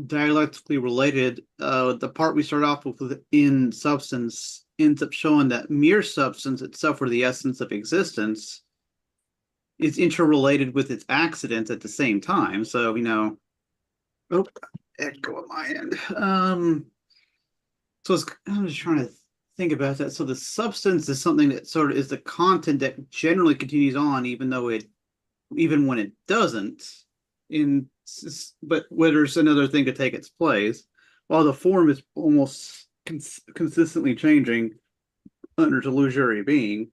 dialectically related. The part we start off with in substance ends up showing that mere substance itself, or the essence of existence, is interrelated with its accidents at the same time. So, oh, echo on my end. I'm just trying to think about that. So the substance is something that sort of is the content that generally continues on, even when it doesn't. In but where there's another thing to take its place, while the form is almost consistently changing under illusory being.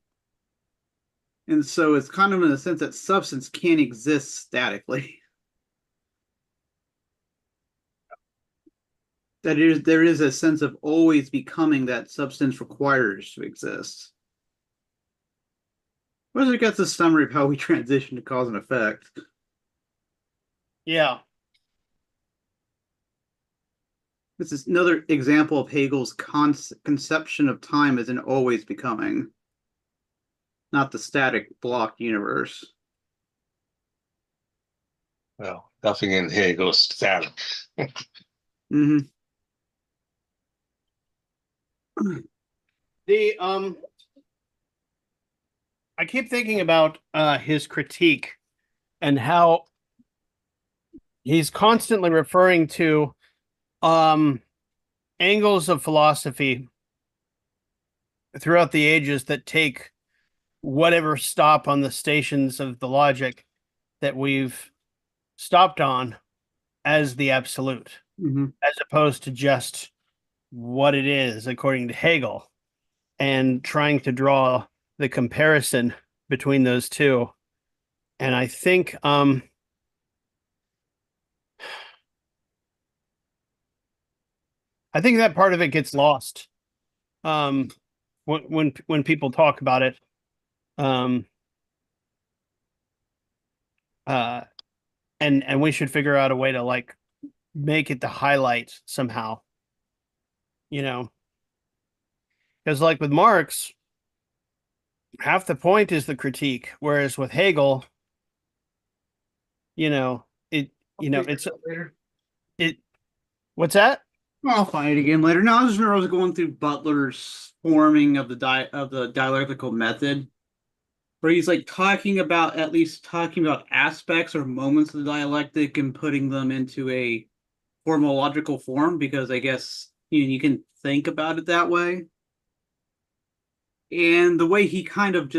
And so it's kind of in the sense that substance can't exist statically. There is a sense of always becoming that substance requires to exist. Well, I guess a summary of how we transition to cause and effect. Yeah. This is another example of Hegel's conception of time as an always becoming, not the static block universe. Well, nothing in here goes static. Mm-hmm. The I keep thinking about his critique and how he's constantly referring to angles of philosophy throughout the ages that take whatever stop on the stations of the logic that we've stopped on as the absolute, as opposed to just what it is according to Hegel, and trying to draw the comparison between those two. And I think that part of it gets lost when people talk about it. And we should figure out a way to like make it the highlight somehow, because like with Marx, half the point is the critique, whereas with Hegel, it what's that? I'll find it again later. No, I was going through Butler's forming of the dialectical method, where he's like at least talking about aspects or moments of the dialectic and putting them into a formological form, because I guess you can think about it that way. And the way he kind of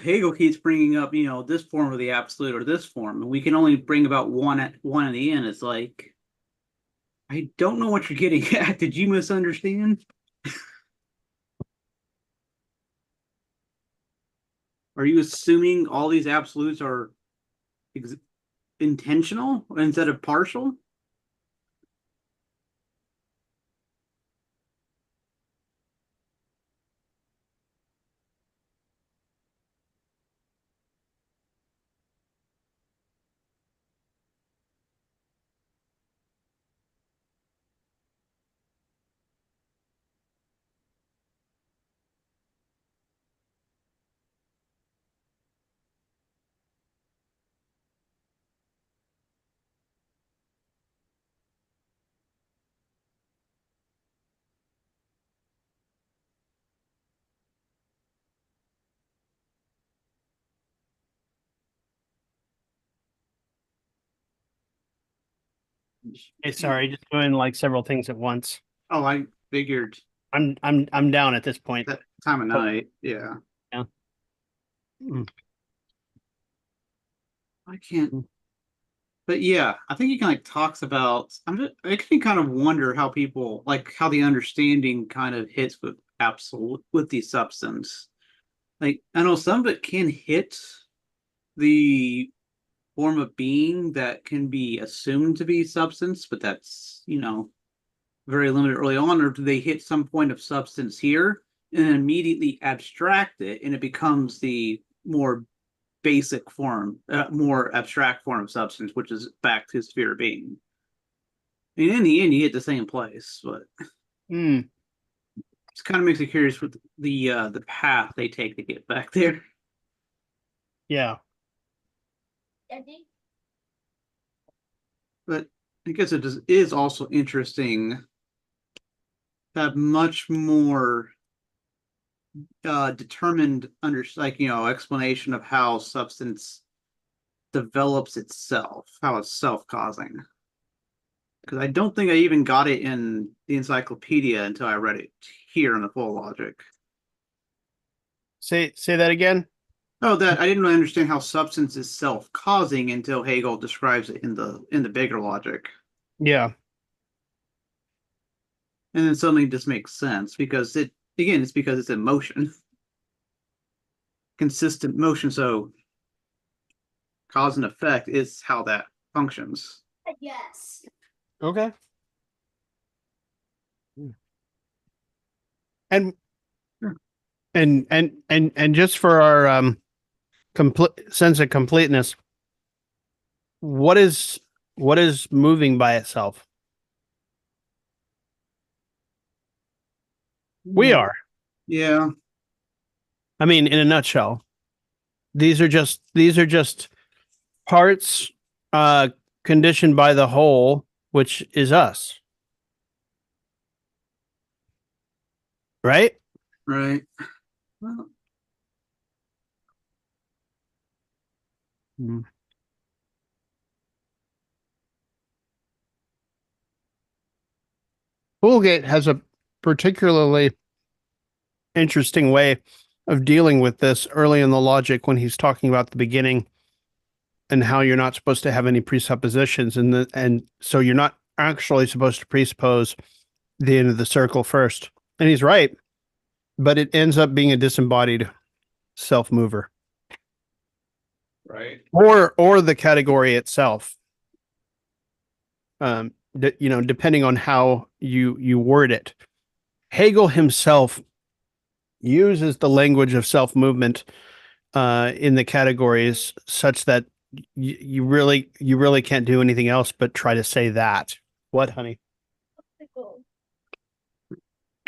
Hegel keeps bringing up, this form of the absolute or this form, and we can only bring about one in the end. It's like, I don't know what you're getting at. Did you misunderstand? Are you assuming all these absolutes are intentional instead of partial? Hey, sorry, just doing like several things at once. Oh, I figured I'm down at this point. that time of night. Yeah. Yeah. Mm. I can't. But yeah, I think he kind of talks about. I can kind of wonder how people how the understanding kind of hits with absolute with the substance. Like I know some of it can hit the form of being that can be assumed to be substance, but that's very limited early on. Or do they hit some point of substance here and then immediately abstract it, and it becomes the more basic form, more abstract form of substance, which is back to sphere of being. I mean, in the end, you get the same place, but it kind of makes it curious with the path they take to get back there. Yeah. But I guess it is also interesting to have much more determined explanation of how substance develops itself, how it's self-causing. Because I don't think I even got it in the encyclopedia until I read it here in the full logic. Say that again. Oh, that I didn't really understand how substance is self-causing until Hegel describes it in the bigger logic. Yeah. And then suddenly it just makes sense because it's because it's in motion. Consistent motion, so cause and effect is how that functions. Yes. Okay. And Sure. and just for our complete sense of completeness, what is moving by itself? We are. Yeah. I mean, in a nutshell, these are just parts conditioned by the whole, which is us. Right? Right. Well, Mm. Poolgate has a particularly interesting way of dealing with this early in the logic when he's talking about the beginning and how you're not supposed to have any presuppositions and so you're not actually supposed to presuppose the end of the circle first. And he's right, but it ends up being a disembodied self-mover. right. Or the category itself. Depending on how you word it. Hegel himself uses the language of self-movement in the categories such that you really can't do anything else but try to say that. What, honey? Popsicle.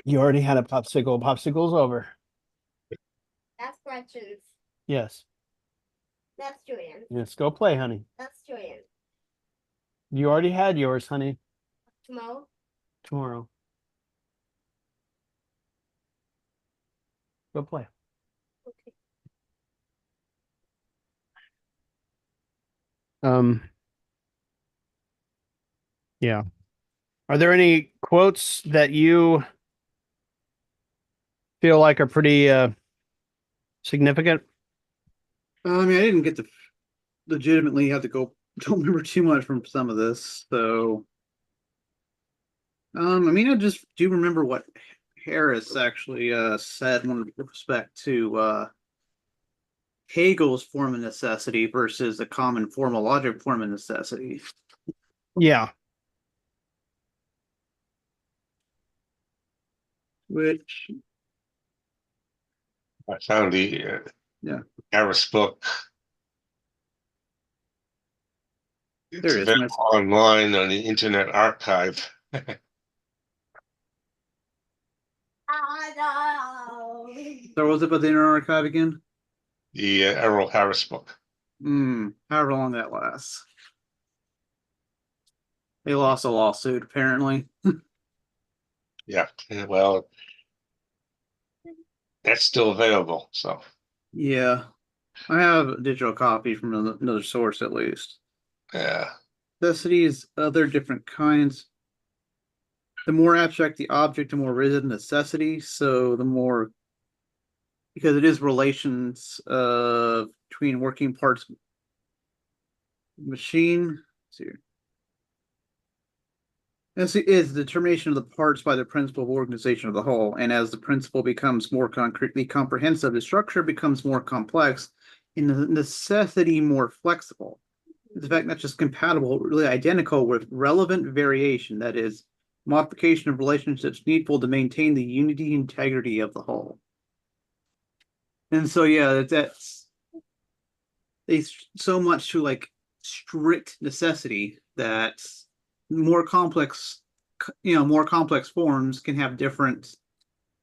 You already had a popsicle. Popsicle's over. That's questions. Yes. That's Julian. Yes, go play, honey. That's Julian. You already had yours, honey. Tomorrow. Tomorrow. Go play. Okay. Yeah. Are there any quotes that you feel like are pretty significant? I mean, I didn't get to legitimately have to go. Don't remember too much from some of this, so. I mean, I just do remember what Harris actually said with respect to Hegel's form of necessity versus the common formal logic form of necessity. Yeah. Which, I found the yeah, Harris book. there It's it is. available online on the Internet Archive. Oh, no. So what was it about the Inner Archive again? The Errol Harris book. However long that lasts. They lost a lawsuit, apparently. Yeah, well, that's still available. So Yeah. I have a digital copy from another source at least. yeah, Necessities, other different kinds. The more abstract the object, the more rigid necessity. So the more, because it is relations between working parts machine. Let's see here. This is the determination of the parts by the principle of organization of the whole. And as the principle becomes more concretely comprehensive, the structure becomes more complex and the necessity more flexible. It's in fact not just compatible, but really identical with relevant variation, that is, modification of relationships needful to maintain the unity and integrity of the whole. And so yeah, that's they so much to like strict necessity that more complex more complex forms can have different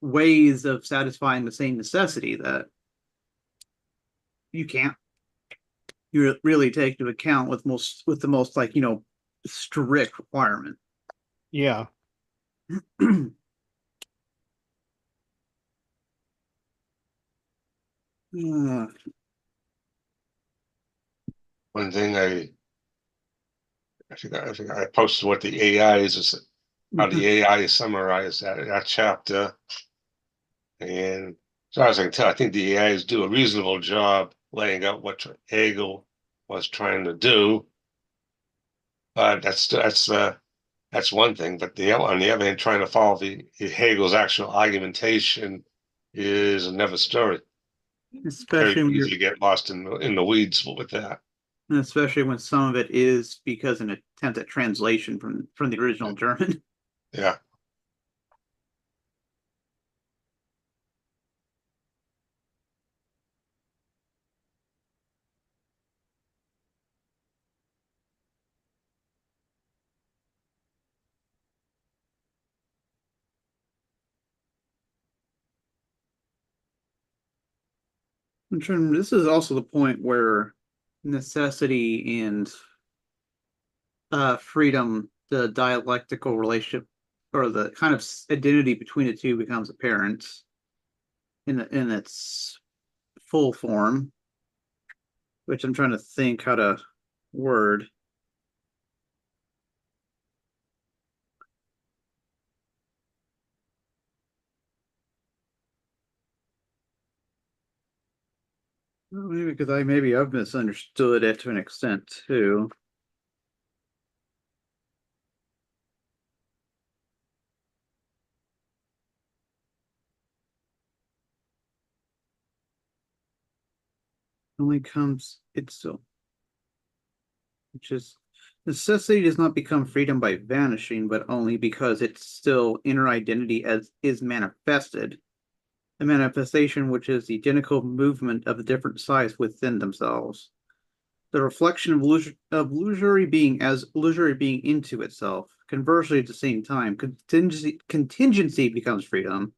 ways of satisfying the same necessity that you can't you really take into account with the most strict requirement. Yeah. Uh, One thing I think I posted what the AI is how the AI is summarized that chapter. And as far as I can tell, I think the AIs do a reasonable job laying out what Hegel was trying to do. But that's one thing. But on the other hand, trying to follow the Hegel's actual argumentation is another story. Very especially when easy to get lost in the weeds with that. especially when some of it is because an attempt at translation from the original German. Yeah. This is also the point where necessity and freedom, the dialectical relationship or the kind of identity between the two becomes apparent in its full form, which I'm trying to think how to word. Well, maybe because I've misunderstood it to an extent too. Only comes it's still, which is necessity does not become freedom by vanishing, but only because its still inner identity as is manifested. A manifestation which is the identical movement of the different sides within themselves. The reflection of illusory being as illusory being into itself. Conversely, at the same time, contingency becomes freedom,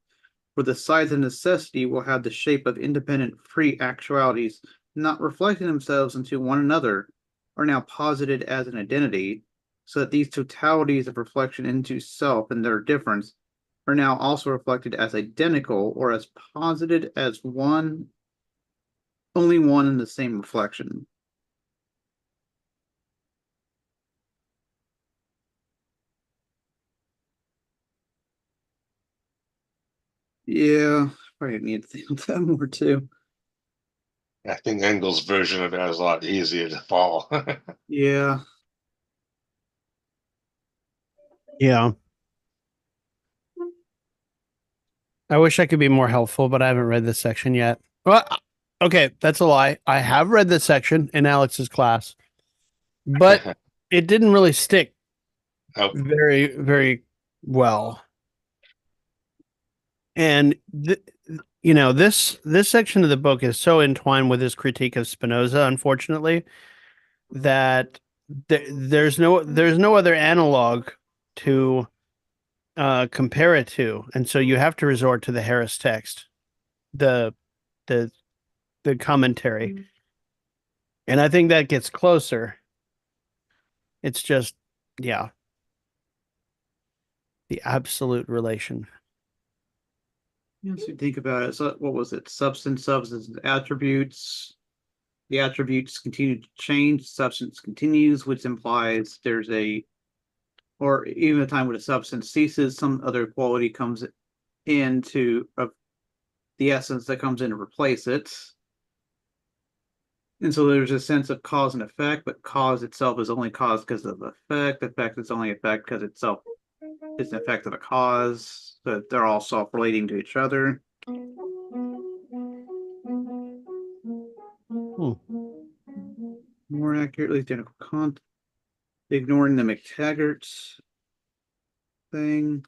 where the sides of necessity will have the shape of independent free actualities, not reflecting themselves into one another, are now posited as an identity, so that these totalities of reflection into self and their difference are now also reflected as identical or as posited as one, only one in the same reflection. Yeah, probably need to think of that more too. I think Engel's version of it is a lot easier to follow. Yeah. Yeah. I wish I could be more helpful, but I haven't read this section yet. Well, okay, that's a lie. I have read this section in Alex's class, but it didn't really stick Oh, very, very well. And this section of the book is so entwined with his critique of Spinoza, unfortunately, that there's no other analog to compare it to, and so you have to resort to the Harris text, the the the commentary, and I think that gets closer. It's just, yeah, the absolute relation. Yes, you think about it. So what was it? Substance, attributes. The attributes continue to change, substance continues, which implies there's or even a time when a substance ceases, some other quality comes into the essence that comes in to replace it. And so there's a sense of cause and effect, but cause itself is only cause because of effect. Effect is only effect because itself is an effect of a cause. So they're all self-relating to each other. More accurately, identical content. Ignoring the McTaggart thing.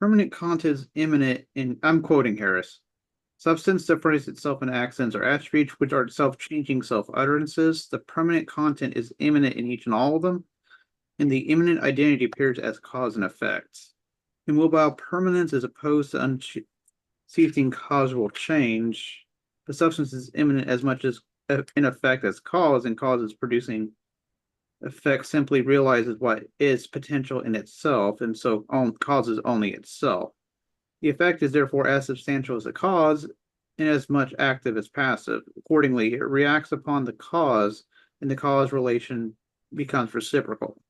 Permanent content is immanent in, I'm quoting Harris. Substance separates itself in accents or attributes which are self-changing self-utterances. The permanent content is immanent in each and all of them, and the immanent identity appears as cause and effect. Immobile permanence is opposed to unceasing causal change. the substance is immanent as much as in effect as cause, and cause is producing effect simply realizes what is potential in itself, and so causes only itself. The effect is therefore as substantial as the cause, and as much active as passive. Accordingly, it reacts upon the cause, and the cause relation becomes reciprocal.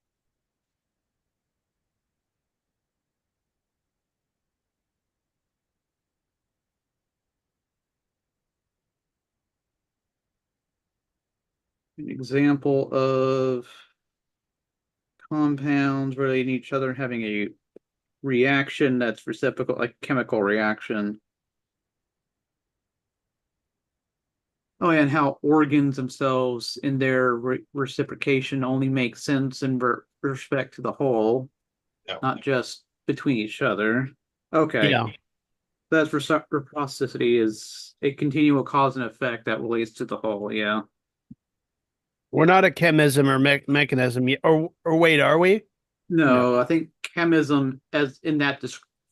An example of compounds relating to each other having a reaction that's reciprocal, like chemical reaction. Oh, and how organs themselves in their reciprocation only make sense in respect to the whole, Yeah. not just between each other. Okay. Yeah. That's reciprocity is a continual cause and effect that relates to the whole. Yeah. We're not a chemism or mechanism yet. Or wait, are we? No, I think chemism, as in that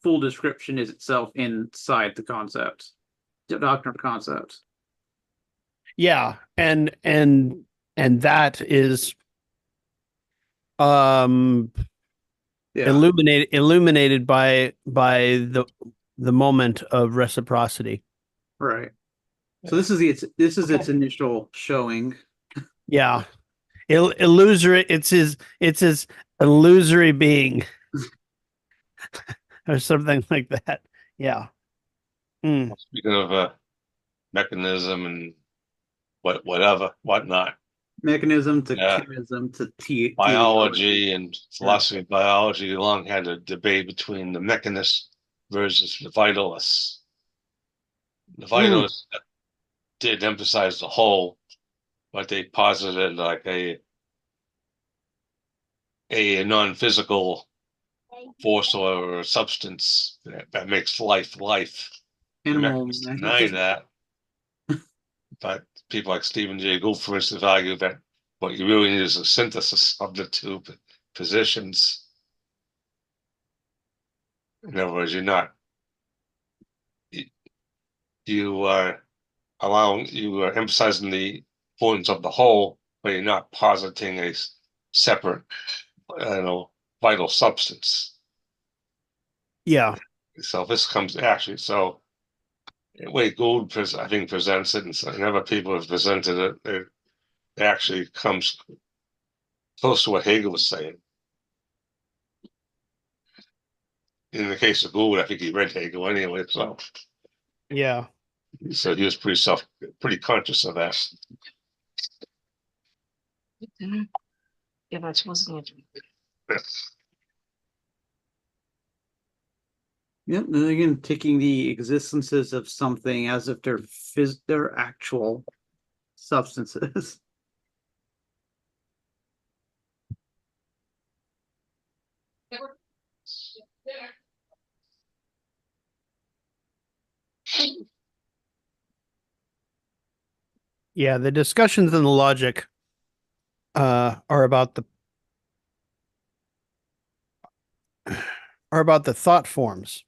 full description, is itself inside the concept, the doctrine of concepts. Yeah, and that is um Yeah. illuminated by the moment of reciprocity. Right. So this is its initial showing. Yeah. Illusory, it's his illusory being or something like that. Yeah. Mm. Speaking of mechanism and whatnot, Mechanism to Yeah. chemism to biology and philosophy of biology long had a debate between the mechanists versus the vitalists. The vitalists did emphasize the whole, but they posited like a non-physical force or substance that makes life life. The animal mechanists deny that, but people like Stephen Jay Gould, for instance, argue that what you really need is a synthesis of the two positions. In other words, you are you are emphasizing the importance of the whole, but you're not positing a separate, vital substance. Yeah. So this comes actually, so the way Gould I think presents it, and other people have presented it, it actually comes close to what Hegel was saying. In the case of Gould, I think he read Hegel anyway, so Yeah. so he was pretty conscious of that. Yeah, that's wasn't it. Yep. And again, taking the existences of something as if they're actual substances. Yeah, the discussions in the logic are about the thought forms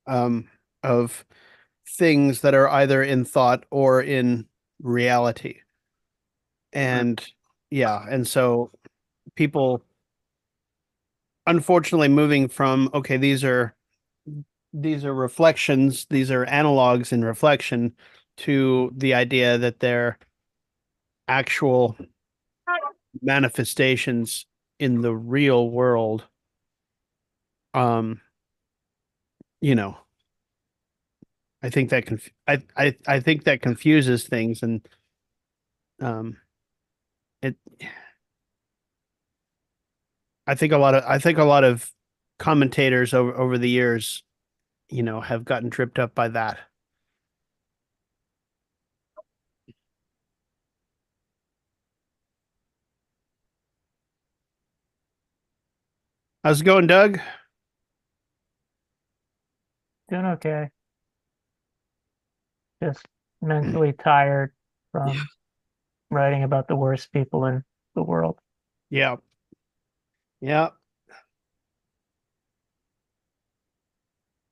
of things that are either in thought or in reality. And yeah, and so people unfortunately moving from okay, these are reflections, these are analogs in reflection, to the idea that they're actual manifestations in the real world. You know, I think that I think that confuses things, and it I think a lot of commentators over the years, have gotten tripped up by that. How's it going, Doug? Doing okay. Just mentally tired from writing about the worst people in the world. Yeah. Yeah.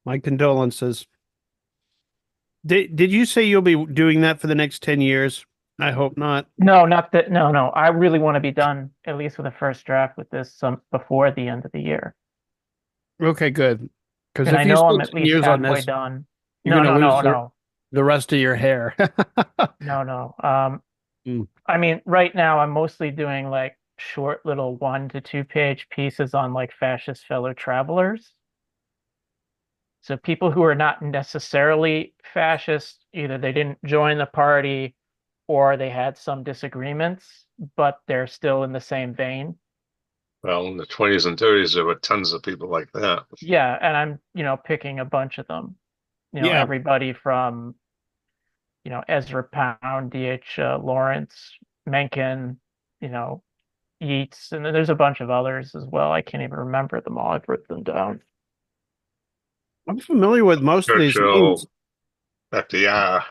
My condolences. Did you say you'll be doing that for the next 10 years? I hope not. No, not that. No, no. I really want to be done at least with the first draft with this before the end of the year. Okay, good. Because And if I you know I'm spend at 10 least years on halfway this, done. you're No, gonna no, lose no, no, the rest of your hair. no, no. Mm. I mean, right now I'm mostly doing like short little 1 to 2 page pieces on like fascist fellow travelers. So people who are not necessarily fascist, either they didn't join the party or they had some disagreements, but they're still in the same vein. Well, in the 20s and 30s, there were tons of people like that. Yeah, and I'm, picking a bunch of them. Yeah. Everybody from, Ezra Pound, D.H. Lawrence, Mencken, you know, Yeats, and then there's a bunch of others as well. I can't even remember them all. I've written them down. I'm familiar with most of these names. Churchill, FDR.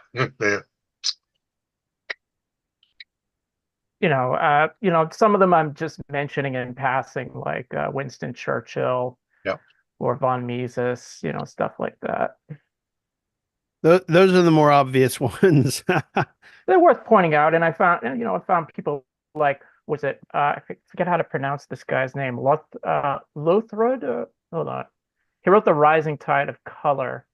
Some of them I'm just mentioning in passing, like Winston Churchill Yep. or von Mises, stuff like that. Those are the more obvious ones. They're worth pointing out, and I found people like, was it I forget how to pronounce this guy's name, Lothrud. Hold on, he wrote The Rising Tide of Color.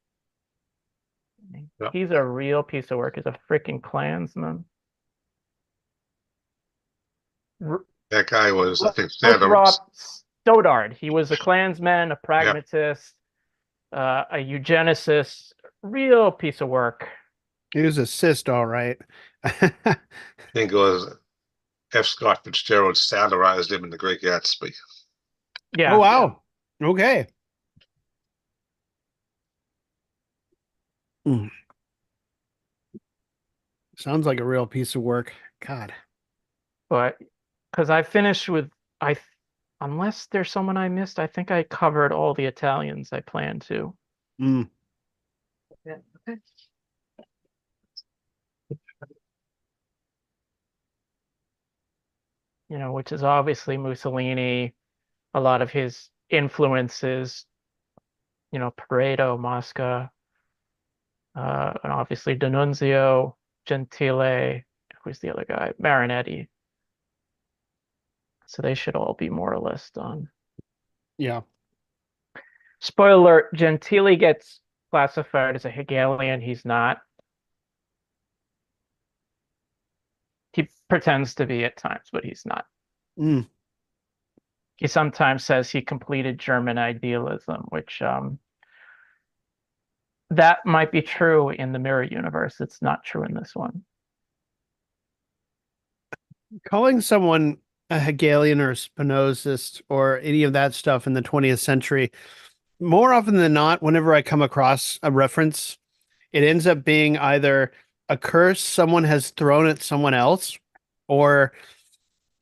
Yep. He's a real piece of work. He's a freaking Klansman. That guy was, I think, Lothrop Stoddard. He was a Klansman, a pragmatist, a eugenicist. Real piece of work. He was a cyst, all right. I think it was F. Scott Fitzgerald satirized him in The Great Gatsby. Yeah. Oh, wow. Okay. Mm. Sounds like a real piece of work. God. But because I finished with unless there's someone I missed, I think I covered all the Italians I planned to. Mm. Yeah. Okay. Which is obviously Mussolini, a lot of his influences, Pareto, Mosca, and obviously D'Annunzio, Gentile, who's the other guy? Marinetti. So they should all be more or less done. Yeah. Spoiler alert, Gentile gets classified as a Hegelian. He's not. He pretends to be at times, but he's not. Mm. He sometimes says he completed German idealism, which that might be true in the mirror universe. It's not true in this one. Calling someone a Hegelian or a Spinozist or any of that stuff in the 20th century, more often than not, whenever I come across a reference, it ends up being either a curse someone has thrown at someone else or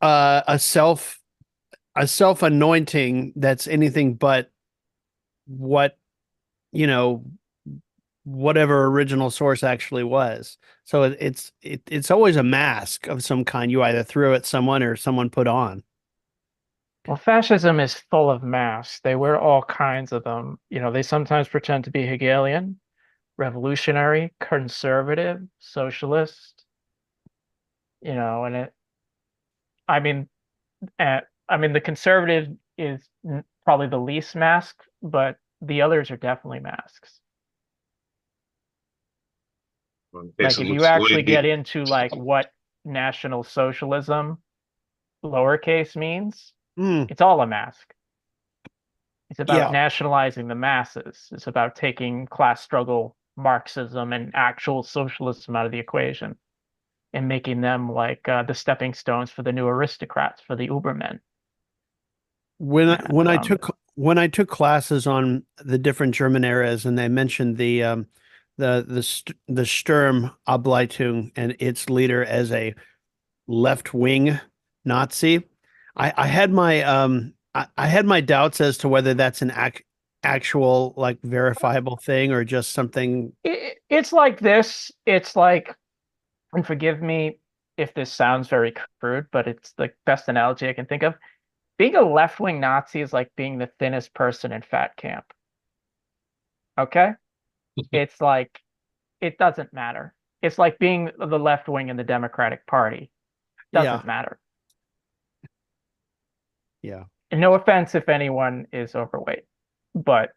a self-anointing that's anything but what, you know, whatever original source actually was. So it's always a mask of some kind you either threw at someone or someone put on. Well, fascism is full of masks. They wear all kinds of them. They sometimes pretend to be Hegelian, revolutionary, conservative, socialist, and I mean, the conservative is probably the least mask, but the others are definitely masks. Like if you actually get into like what National Socialism lowercase means, Mm. it's all a mask. It's about Yeah. nationalizing the masses. It's about taking class struggle, Marxism, and actual socialism out of the equation and making them like the stepping stones for the new aristocrats, for the Ubermen. When And, when I took classes on the different German eras, and they mentioned the Sturmableitung and its leader as a left wing Nazi, I had my I had my doubts as to whether that's an actual like verifiable thing or just something. it's like this. It's like, and forgive me if this sounds very crude, but it's the best analogy I can think of. Being a left-wing Nazi is like being the thinnest person in fat camp. Okay? It's like it doesn't matter. It's like being the left wing in the Democratic Party. Doesn't matter. Yeah. And no offense if anyone is overweight, but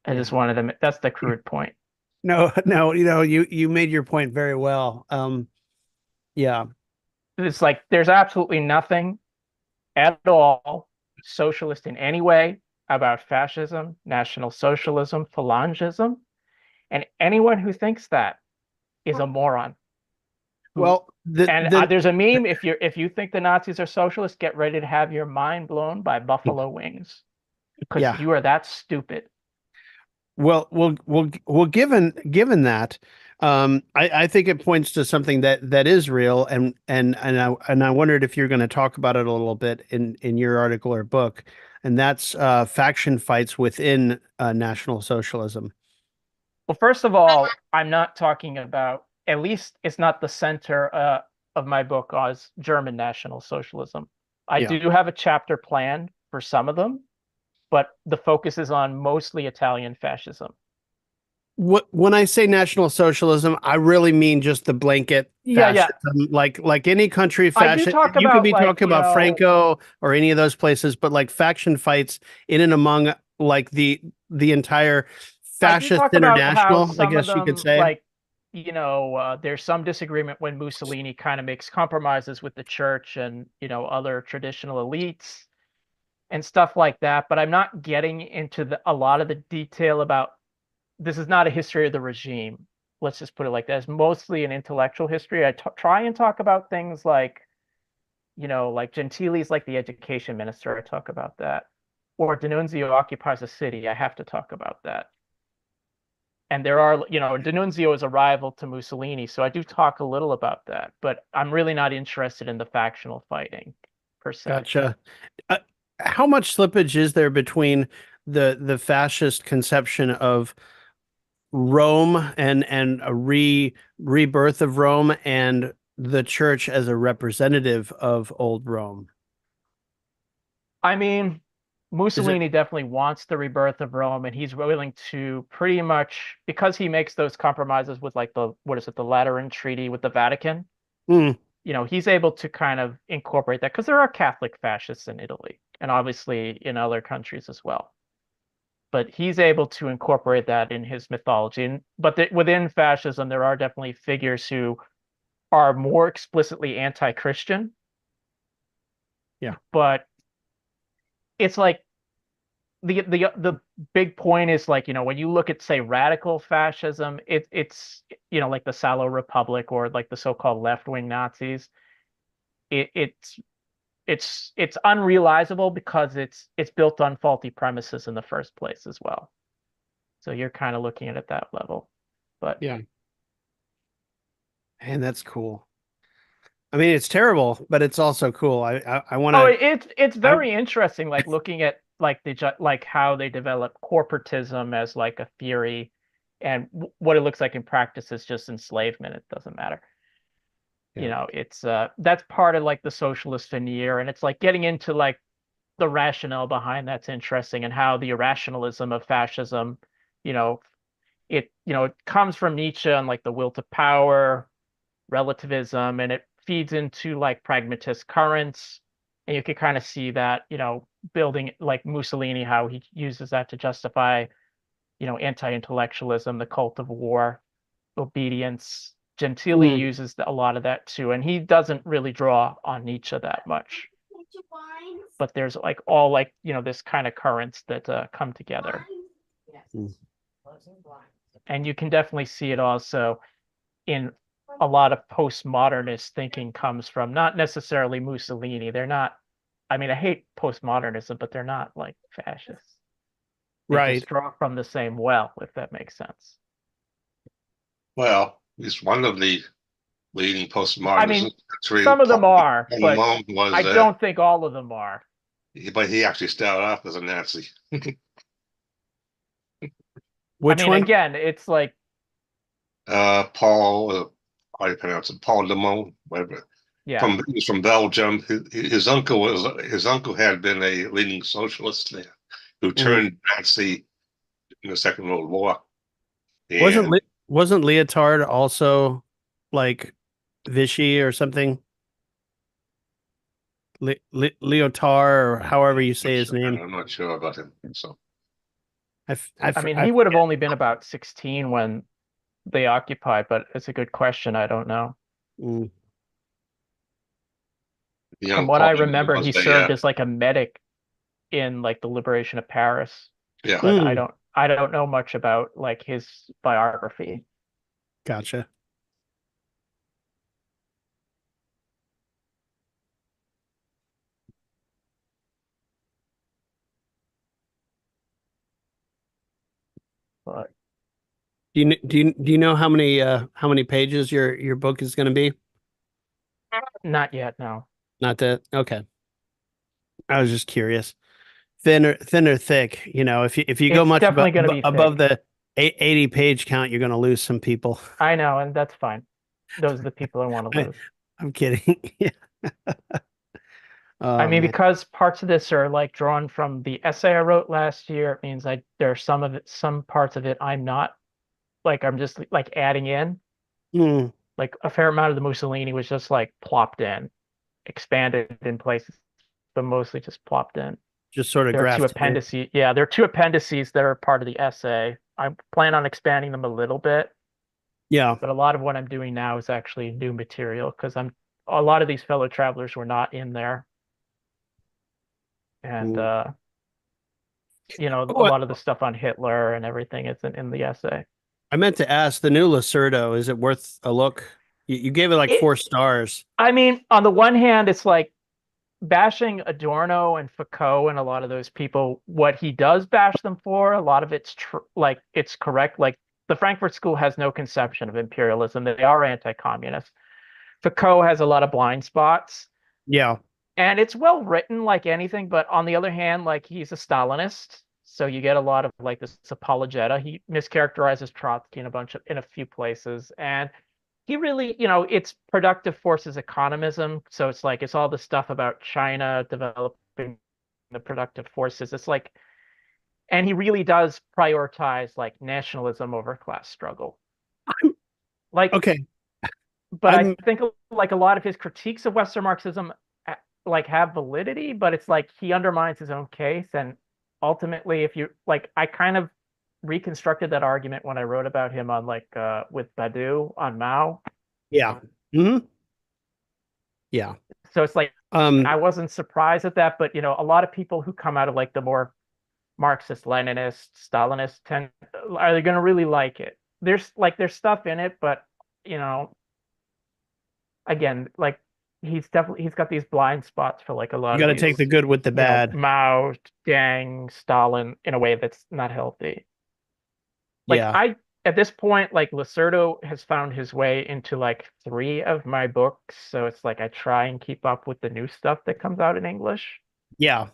I just Yeah. wanted to, that's the crude point. No, no, you made your point very well. Yeah. It's like there's absolutely nothing at all socialist in any way about fascism, National Socialism, Phalangism, and anyone who thinks that is a moron. Well, There's a meme, if you think the Nazis are socialists, get ready to have your mind blown by buffalo wings because yeah. you are that stupid. Well, given that, I think it points to something that is real, and I wondered if you're going to talk about it a little bit in your article or book, and that's faction fights within National Socialism. Well, first of all, I'm not talking about, at least it's not the center of my book as German National Socialism. I Yeah. do have a chapter planned for some of them, but the focus is on mostly Italian fascism. When I say National Socialism, I really mean just the blanket Yeah. fascism, like any country I do fascist. talk You could about, be like, talking about Franco or any of those places, but like faction fights in and among like the entire I do fascist talk about how international, I some of guess you could them, say. like, there's some disagreement when Mussolini kind of makes compromises with the church and, other traditional elites and stuff like that. But I'm not getting into a lot of the detail about, this is not a history of the regime. Let's just put it like that. It's mostly an intellectual history. I try and talk about things like, like Gentili's like the education minister. I talk about that. Or D'Annunzio occupies a city. I have to talk about that. And there are, D'Annunzio is a rival to Mussolini, so I do talk a little about that, but I'm really not interested in the factional fighting per se. Gotcha. How much slippage is there between the fascist conception of Rome and a rebirth of Rome and the church as a representative of old Rome? I mean, Mussolini definitely wants the rebirth of Rome, and he's willing to pretty much, because he makes those compromises with, like, the Lateran Treaty with the Vatican. Mm. He's able to kind of incorporate that because there are Catholic fascists in Italy and obviously in other countries as well. But he's able to incorporate that in his mythology. But within fascism, there are definitely figures who are more explicitly anti-Christian. Yeah. But it's like the big point is, like, when you look at, say, radical fascism, it's like the Salo Republic or like the so-called left-wing Nazis. It's unrealizable because it's built on faulty premises in the first place as well. So you're kind of looking at it at that level. But yeah, and that's cool. I mean, it's terrible, but it's also cool. I want to. Oh, it's very interesting, like looking at like how they develop corporatism as like a theory, and what it looks like in practice is just enslavement. It doesn't matter. Yeah. It's that's part of like the socialist veneer, and it's like getting into like the rationale behind that's interesting, and how the irrationalism of fascism, it comes from Nietzsche and like the will to power, relativism, and it feeds into like pragmatist currents. And you can kind of see that, building like Mussolini, how he uses that to justify, anti-intellectualism, the cult of war, obedience. Gentili uses a lot of that too, and he doesn't really draw on Nietzsche that much. But there's like all like, this kind of currents that come together. And you can definitely see it also in a lot of postmodernist thinking comes from not necessarily Mussolini. They're not, I mean, I hate postmodernism, but they're not like fascists. They Right. just draw from the same well, if that makes sense. Well, he's one of the leading postmodernists. I mean, some of them are, but I was, don't think all of them are. but he actually started off as a Nazi. Which I mean, one? again, it's like Paul, how do you pronounce it? Paul Lemon, whatever. Yeah. He was from Belgium. His uncle had been a leading socialist there, who turned Nazi in the Second World War. And wasn't Leotard also like Vichy or something? Leotard, or however you say his name. I'm not sure about him. So I mean, he would have only been about 16 when they occupied, but it's a good question. I don't know. Mm. From young what I Paul remember, was he there, served yeah. as like a medic in like the liberation of Paris, Yeah. but Mm. I don't know much about like his biography. Gotcha. But Do you know how many pages your book is going to be? not yet, no. Not that. Okay. I was just curious. Thin or thick, if you go It's much definitely going to be above thick. the 80 page count, you're going to lose some people. I know, and that's fine. Those are the people I want to lose. I'm kidding. Yeah. I Oh mean, man. because parts of this are like drawn from the essay I wrote last year, it means there's some parts of it I'm not like I'm just like adding in. Mm, Like a fair amount of the Mussolini was just like plopped in, expanded in places, but mostly just plopped in. just sort of There are two grafted in. appendices. Yeah, there are two appendices that are part of the essay. I plan on expanding them a little bit, Yeah. but a lot of what I'm doing now is actually new material because a lot of these fellow travelers were not in there. And Mm. a Oh, lot of the stuff on Hitler and everything isn't in the essay. I meant to ask the new Lacerdo, is it worth a look? You gave it like It, 4 stars. I mean, on the one hand, it's like bashing Adorno and Foucault and a lot of those people. What he does bash them for, a lot of it's like it's correct. Like the Frankfurt School has no conception of imperialism. They are anti-communist. Foucault has a lot of blind spots. Yeah. And it's well written like anything, but on the other hand, like he's a Stalinist, so you get a lot of like this apologeta. He mischaracterizes Trotsky in a few places, and he really, it's productive forces economism. So it's like it's all the stuff about China developing the productive forces. It's like, and he really does prioritize like nationalism over class struggle. Like Okay. but I I'm think like a lot of his critiques of Western Marxism like have validity, but it's like he undermines his own case. And ultimately, if you like, I kind of reconstructed that argument when I wrote about him on like with Badu on Mao. yeah. Hmm. Yeah. So it's like Um I wasn't surprised at that, but a lot of people who come out of like the more Marxist, Leninist, Stalinist are they going to really like it? There's stuff in it, but you know again, like he's got these blind spots for like a you lot got of to take these, the good with the bad. Mao, Deng, Stalin in a way that's not healthy. Like Yeah. at this point, like Lacerdo has found his way into like 3 of my books, so it's like I try and keep up with the new stuff that comes out in English. Yeah.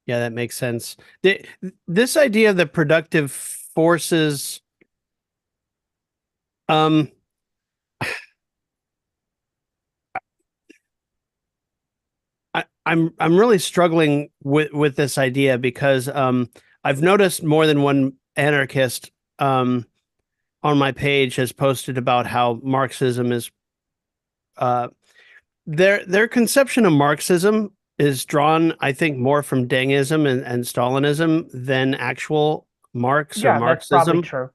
Yeah, that makes sense. This idea of the productive forces, um, I'm really struggling with this idea because I've noticed more than one anarchist on my page has posted about how Marxism is uh, their conception of Marxism is drawn, I think, more from Dengism and Stalinism than actual Marx or Yeah, that's probably Marxism. true.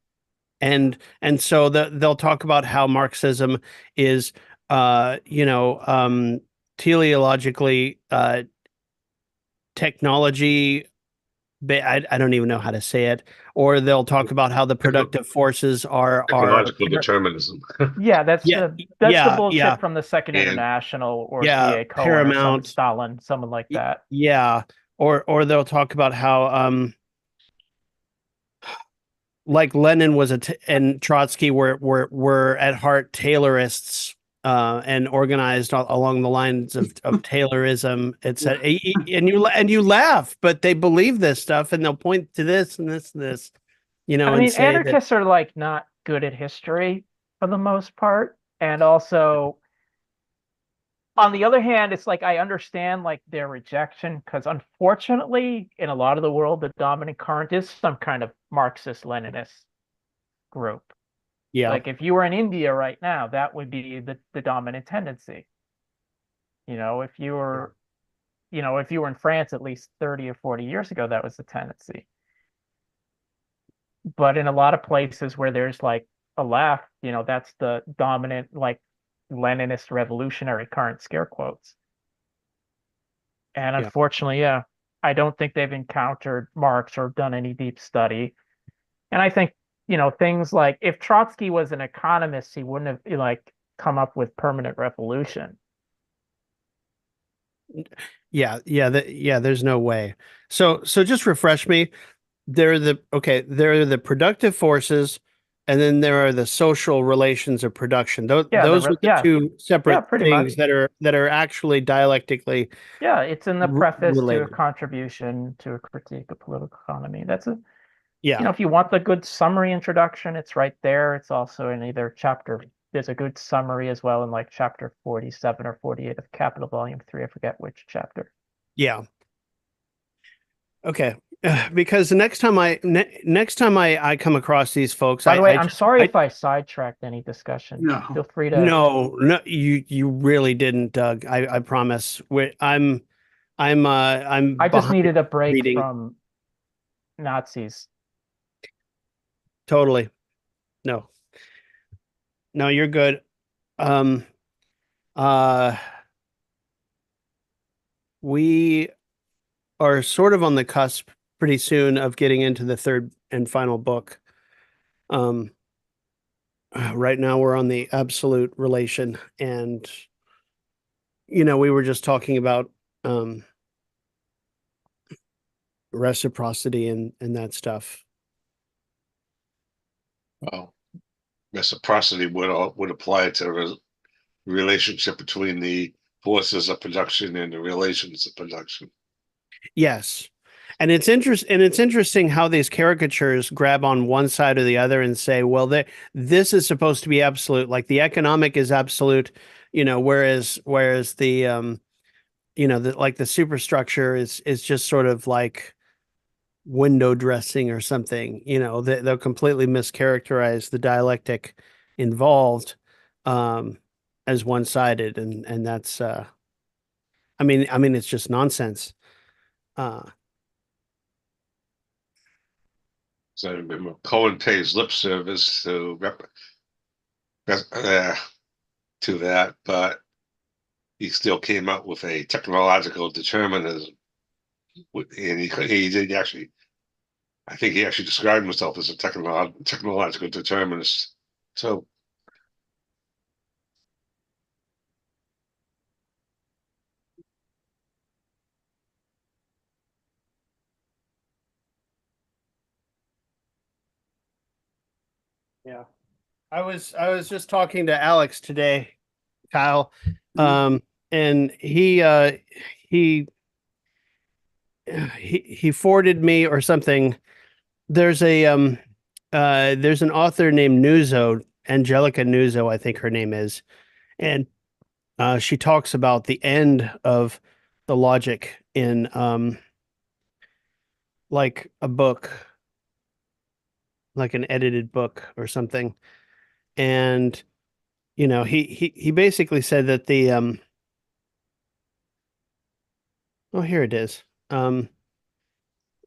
And so they'll talk about how Marxism is teleologically technology. I don't even know how to say it. Or they'll talk about how the Techno- productive forces are Technological determinism. Yeah, yeah that's the yeah bullshit yeah from the Second And International or yeah C.A. Cohen or paramount. Stalin, someone like that. Yeah, or they'll talk about how like Lenin was and Trotsky were at heart Taylorists and organized along the lines of Taylorism, etc. And you laugh, but they believe this stuff, and they'll point to this and this and this, I and mean, say that. anarchists are like not good at history for the most part. And also, on the other hand, it's like I understand like their rejection because unfortunately, in a lot of the world, the dominant current is some kind of Marxist Leninist. group. Yeah. Like if you were in India right now, that would be the dominant tendency. If you were, if you were in France at least 30 or 40 years ago, that was the tendency. But in a lot of places where there's like a left, that's the dominant, like Leninist revolutionary current, scare quotes. And Yeah. unfortunately, yeah, I don't think they've encountered Marx or done any deep study. And I think, things like if Trotsky was an economist, he wouldn't have like come up with permanent revolution. Yeah, there's no way. So just refresh me. There are the productive forces, and then there are the social relations of production. Those Yeah, those are the yeah, two yeah, separate pretty things much. that are actually dialectically Yeah, it's in the preface to a related. contribution to a critique of political economy. That's Yeah. if you want the good summary introduction, it's right there. It's also in either chapter. There's a good summary as well in like chapter 47 or 48 of Capital Volume 3. I forget which chapter. Yeah. Okay. Because the next time I come across these folks, By the way, I I'm just sorry I if I sidetracked any discussion. No. Feel free to. no, you really didn't, Doug. I promise. I'm I just behind needed a break reading. from Nazis. Totally. No. No, you're good. Um uh we are sort of on the cusp pretty soon of getting into the third and final book. Um right now we're on the absolute relation, and we were just talking about um reciprocity and that stuff. Well, reciprocity would apply to the relationship between the forces of production and the relations of production. Yes. And it's interesting how these caricatures grab on one side or the other and say, well, this is supposed to be absolute, like the economic is absolute, whereas the like the superstructure is just sort of like window dressing or something. They'll completely mischaracterize the dialectic involved as one-sided, and that's I mean it's just nonsense. uh So remember, Cohen pays lip service uh, to that, but he still came up with a technological determinism, and he did actually. I think he actually described himself as a technological determinist. So Yeah. I was just talking to Alex today, Kyle. And he he forwarded me or something. There's an author named Nuzzo, Angelica Nuzzo, I think her name is, and she talks about the end of the logic in like a book, like an edited book or something. And he basically said that oh, here it is.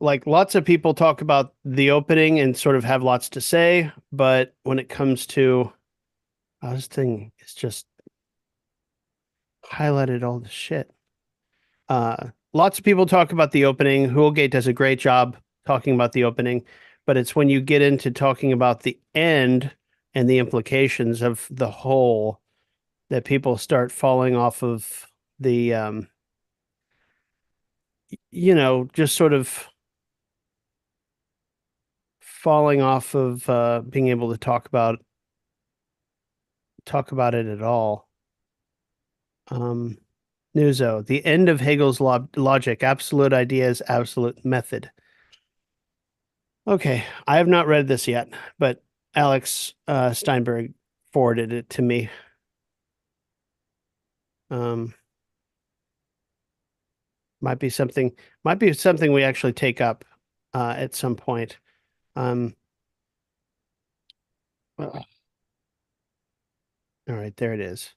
Like lots of people talk about the opening and sort of have lots to say, but when it comes to this thing, it's just highlighted all the shit. Lots of people talk about the opening. Hoolgate does a great job talking about the opening, but it's when you get into talking about the end and the implications of the whole that people start falling off of the just sort of falling off of being able to talk about it at all. Nuzzo, the end of Hegel's logic, absolute ideas, absolute method. Okay, I have not read this yet, but Alex Steinberg forwarded it to me. Might be something we actually take up at some point. All right, there it is.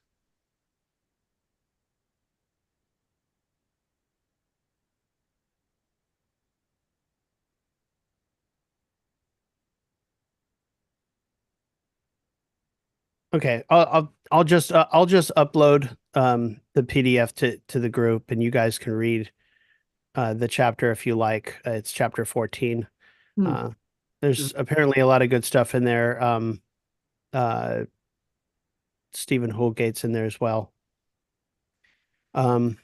Okay, I'll just upload the PDF to the group, and you guys can read the chapter if you like. It's chapter 14. Hmm. There's apparently a lot of good stuff in there. Uh, Stephen Holgate's in there as well. Um,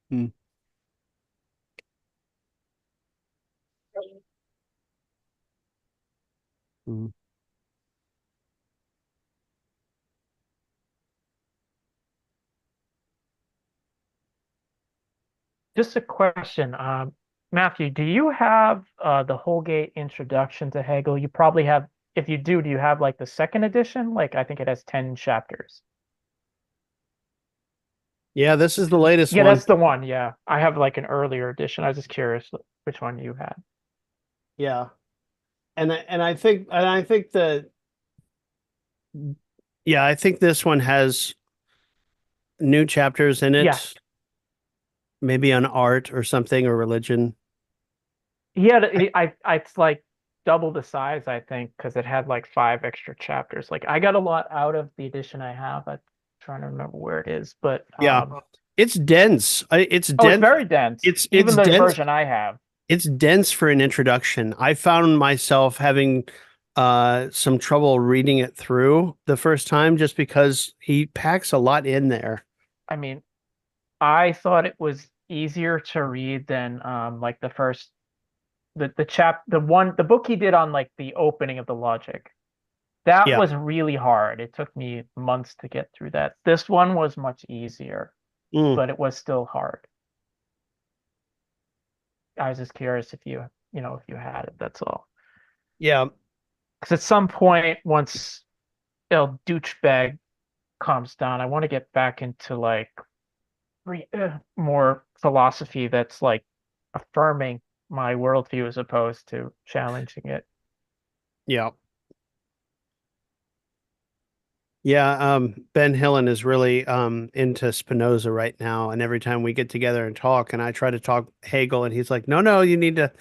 hmm, hmm. Just a question. Matthew, do you have the Holgate introduction to Hegel? You probably have, if you do you have like the second edition? Like I think it has 10 chapters. Yeah, this is the latest Yeah, one. that's the one. Yeah. I have like an earlier edition. I was just curious which one you had. Yeah, and I think that yeah, I think this one has new chapters in Yeah. it, maybe on art or something or religion. Yeah, it's like double the size, I think, because it had like 5 extra chapters. Like I got a lot out of the edition I have. I'm trying to remember where it is, but Yeah, it's dense. It's oh, it's dense. very dense. It's Even the dense. version I have. It's dense for an introduction. I found myself having some trouble reading it through the first time just because he packs a lot in there. I mean, I thought it was easier to read than like the first the book he did on like the opening of the logic. That Yeah. was really hard. It took me months to get through that. This one was much easier, Mm. but it was still hard. I was just curious if if you had it, that's all. Yeah. Because at some point, once El Douchebag calms down, I want to get back into like more philosophy that's like affirming my worldview as opposed to challenging it. Yeah. Yeah, Ben Hillen is really into Spinoza right now, and every time we get together and talk, and I try to talk Hegel, and he's like, "No, no, you need to,"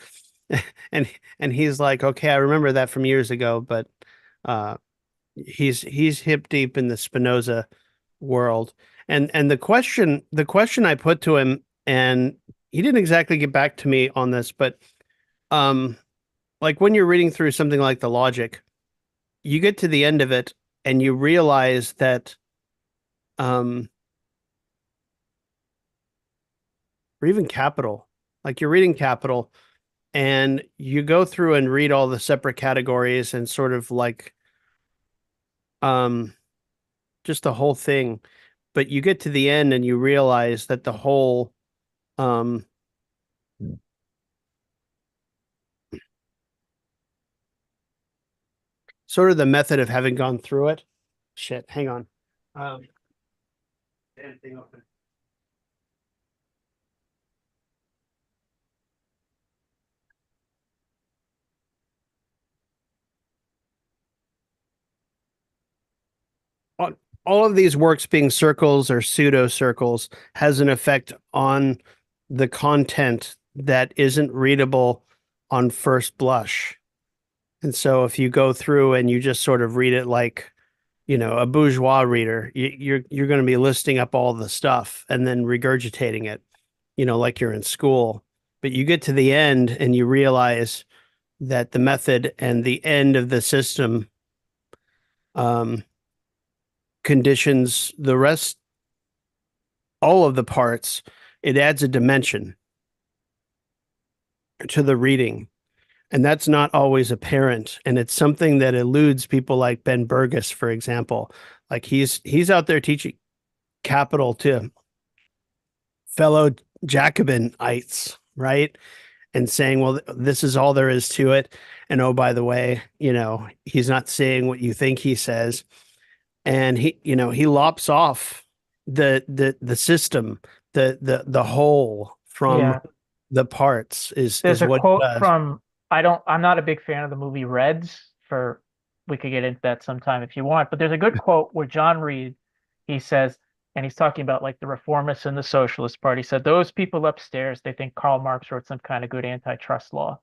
and he's like, "Okay, I remember that from years ago," but uh, he's hip deep in the Spinoza world, and the question I put to him, and he didn't exactly get back to me on this, but um, like when you're reading through something like the Logic, you get to the end of it and you realize that um or even Capital, like you're reading Capital and you go through and read all the separate categories and sort of like um just the whole thing, but you get to the end and you realize that the whole um sort of the method of having gone through it. Shit, hang on. um Anything open. All of these works being circles or pseudo circles has an effect on the content that isn't readable on first blush. And so if you go through and you just sort of read it like, a bourgeois reader, you're going to be listing up all the stuff and then regurgitating it, like you're in school. But you get to the end and you realize that the method and the end of the system um, conditions the rest, all of the parts. It adds a dimension to the reading. And that's not always apparent. And it's something that eludes people like Ben Burgess, for example. Like he's out there teaching capital to fellow Jacobinites, right? And saying, well, this is all there is to it. And oh, by the way, he's not saying what you think he says. and he lops off the system, the whole from Yeah. the parts There's is a what he quote does. from I'm not a big fan of the movie Reds for we could get into that sometime if you want, but there's a good quote where John Reed he says, and he's talking about like the reformists and the Socialist Party, said those people upstairs, they think Karl Marx wrote some kind of good antitrust law,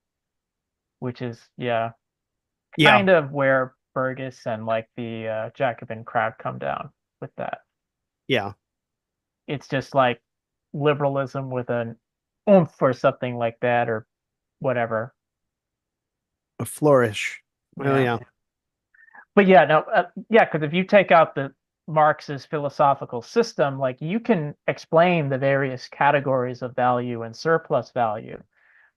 which is Yeah, kind of where Burgess and like the Jacobin crowd come down with that. yeah. It's just like liberalism with an oomph or something like that or whatever. A flourish. Oh Yeah. yeah. But yeah, no, yeah, because if you take out the Marx's philosophical system, like you can explain the various categories of value and surplus value,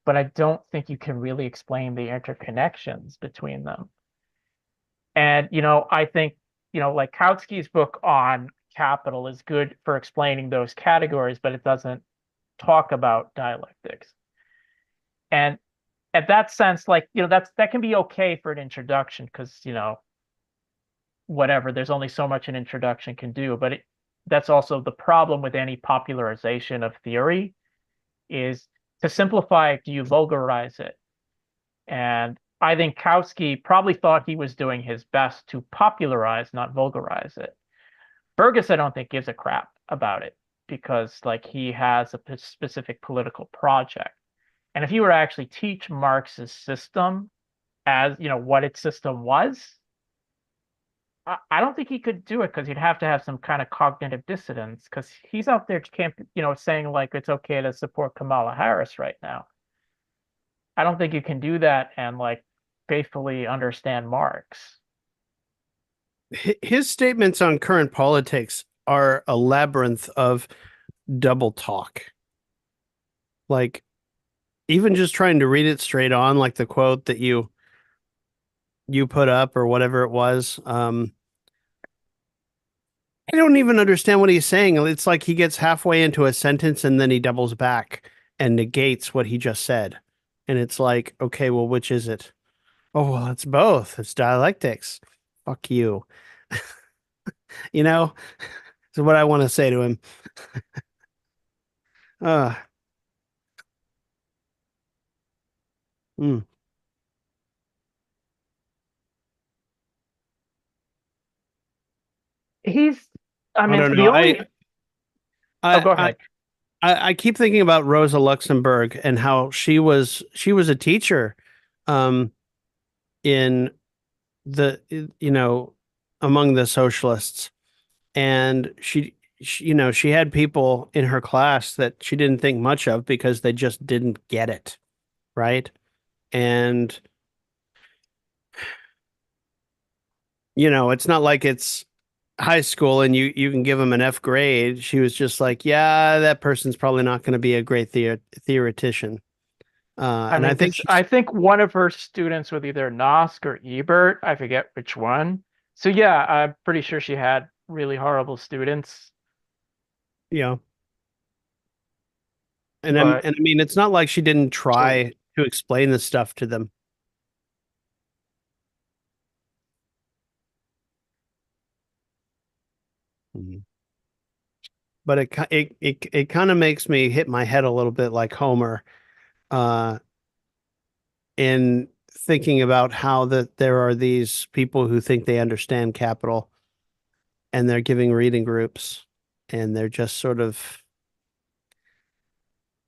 but I don't think you can really explain the interconnections between them. And I think like Kautsky's book on capital is good for explaining those categories, but it doesn't talk about dialectics. And at that sense, like that can be okay for an introduction because whatever, there's only so much an introduction can do. But that's also the problem with any popularization of theory is to simplify it, do you vulgarize it? And I think Kautsky probably thought he was doing his best to popularize, not vulgarize it. Burgess, I don't think, gives a crap about it because like he has a specific political project. And if you were to actually teach Marx's system as what its system was, I don't think he could do it because he'd have to have some kind of cognitive dissonance because he's out there saying like it's okay to support Kamala Harris right now. I don't think you can do that and like faithfully understand Marx. His statements on current politics are a labyrinth of double talk. Like even just trying to read it straight on, like the quote that you put up or whatever it was. I don't even understand what he's saying. It's like he gets halfway into a sentence and then he doubles back and negates what he just said. And it's like, okay, well, which is it? Oh, well, it's both. It's dialectics. Fuck you. You know, is what I want to say to him. Uh, mm, He's, I I mean, don't the know. only, oh, I, go I, ahead. I keep thinking about Rosa Luxemburg and how she was a teacher, um, in the among the socialists, and she had people in her class that she didn't think much of because they just didn't get it, right? And it's not like it's high school and you can give them an F grade. She was just like, yeah, that person's probably not going to be a great theoretician. I And I mean, think because I think one of her students was either Nosk or Ebert. I forget which one. So yeah, I'm pretty sure she had really horrible students. you know, But and I mean, it's not like she didn't so try to explain the stuff to them. Mhm. But it kind of makes me hit my head a little bit like Homer, uh, in thinking about how that there are these people who think they understand capital and they're giving reading groups and they're just sort of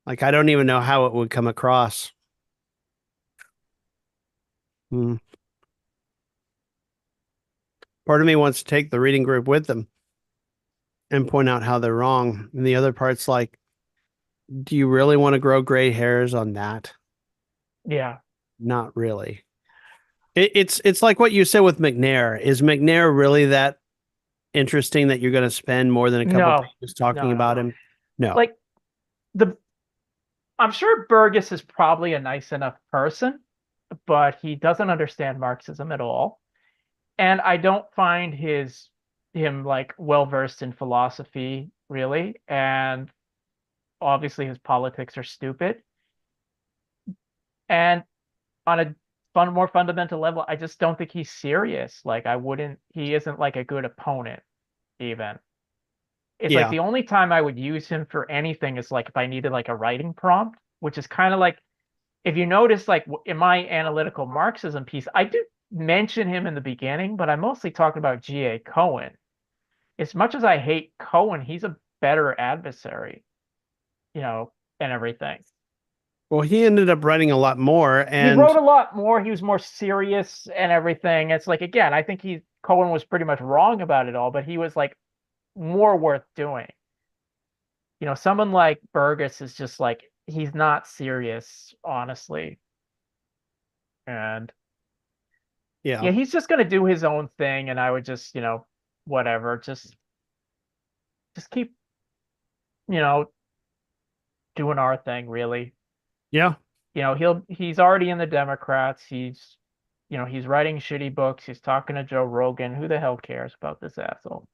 like I don't even know how it would come across. Hmm. Part of me wants to take the reading group with them and point out how they're wrong. And the other part's like, do you really want to grow gray hairs on that? yeah, Not really. It's like what you said with McNair. Is McNair really that interesting that you're going to spend more than a couple no, pages talking no, about no. him? No. Like the I'm sure Burgess is probably a nice enough person, but he doesn't understand Marxism at all. And I don't find him like well versed in philosophy really. And obviously his politics are stupid. And on a more fundamental level, I just don't think he's serious. Like he isn't like a good opponent even. It's like Yeah. the only time I would use him for anything is like if I needed like a writing prompt, which is kind of like, if you notice, like in my analytical Marxism piece, I do mention him in the beginning, but I'm mostly talking about G.A. Cohen. As much as I hate Cohen, he's a better adversary, and everything. Well, he ended up writing a lot more, He and wrote a lot more. He was more serious and everything. It's like, again, I think Cohen was pretty much wrong about it all, but he was like more worth doing. Someone like Burgess is just like, he's not serious, honestly. And yeah, yeah, he's just gonna do his own thing, and I would just, whatever, just keep, you know, doing our thing, really. yeah. He's already in the Democrats. He's writing shitty books. He's talking to Joe Rogan. Who the hell cares about this asshole?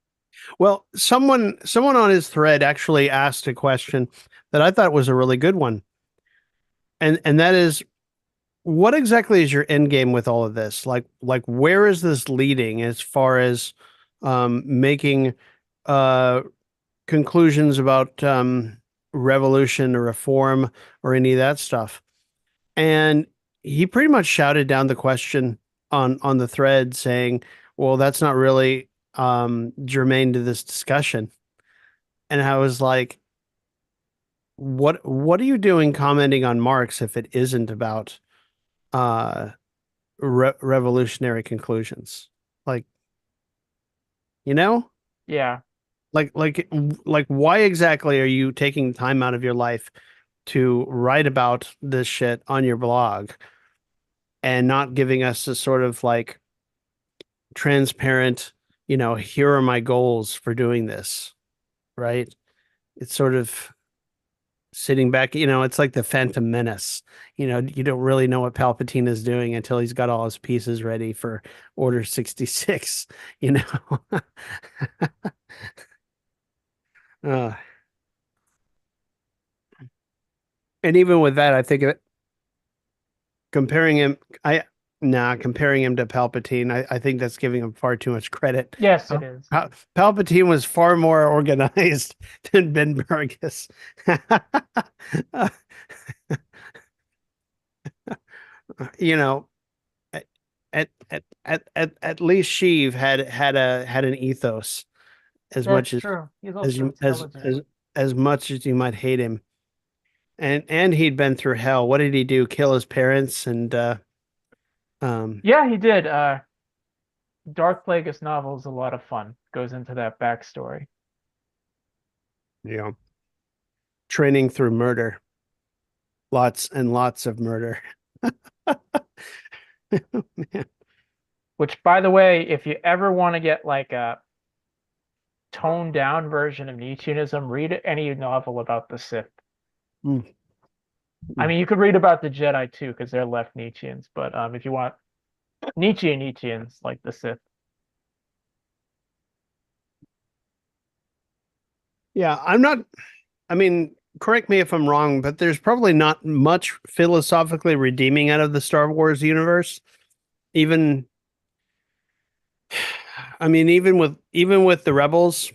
Well, someone on his thread actually asked a question that I thought was a really good one, and that is, what exactly is your end game with all of this? Like where is this leading as far as making uh conclusions about revolution or reform or any of that stuff? And he pretty much shouted down the question on the thread, saying, well, that's not really germane to this discussion. And I was like, what are you doing commenting on Marx if it isn't about uh revolutionary conclusions? Like, you know, Yeah. like why exactly are you taking time out of your life to write about this shit on your blog and not giving us a sort of like transparent, here are my goals for doing this, right? It's sort of sitting back, it's like the Phantom Menace. You don't really know what Palpatine is doing until he's got all his pieces ready for Order 66, you know. uh, and even with that, I think comparing him, comparing him to Palpatine, I think that's giving him far too much credit. Yes, it is. Palpatine was far more organized than Ben Burgess. you know, at least Sheev had an ethos as That's much true. He's as also you intelligent. as much as you might hate him. And he'd been through hell. What did he do? Kill his parents and Yeah, he did. Darth Plagueis novel is a lot of fun. Goes into that backstory. yeah, training through murder. Lots and lots of murder. Man. Which, by the way, if you ever want to get like a toned down version of Nietzscheanism, read any novel about the Sith. Mm. I mean, you could read about the Jedi too, because they're left Nietzscheans. But if you want Nietzscheans like the Sith. Yeah, I mean, correct me if I'm wrong, but there's probably not much philosophically redeeming out of the Star Wars universe. Even I mean, even with the Rebels,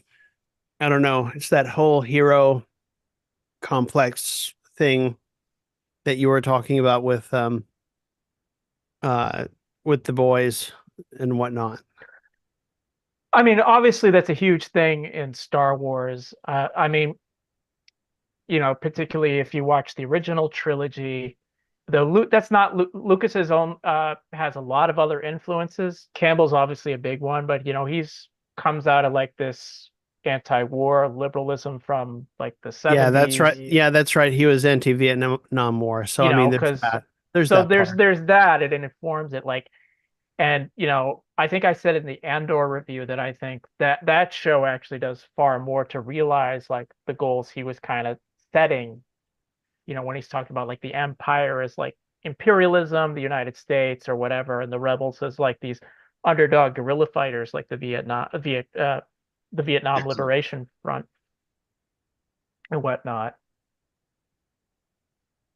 I don't know. It's that whole hero complex thing that you were talking about uh with the boys and whatnot. I mean, obviously that's a huge thing in Star Wars. I mean, particularly if you watch the original trilogy, that's not Lucas's own. Has a lot of other influences. Campbell's obviously a big one, but he's comes out of like this anti-war liberalism from like the Yeah, that's 70s. right. Yeah, that's right. He was anti-Vietnam War. So I mean, there's Because that. There's so that part. there's that, and it informs it. Like, and I think I said in the Andor review that I think that show actually does far more to realize like the goals he was kind of setting. When he's talking about like the empire as like imperialism, the United States or whatever, and the rebels as like these underdog guerrilla fighters like the Vietnam Liberation Front and whatnot.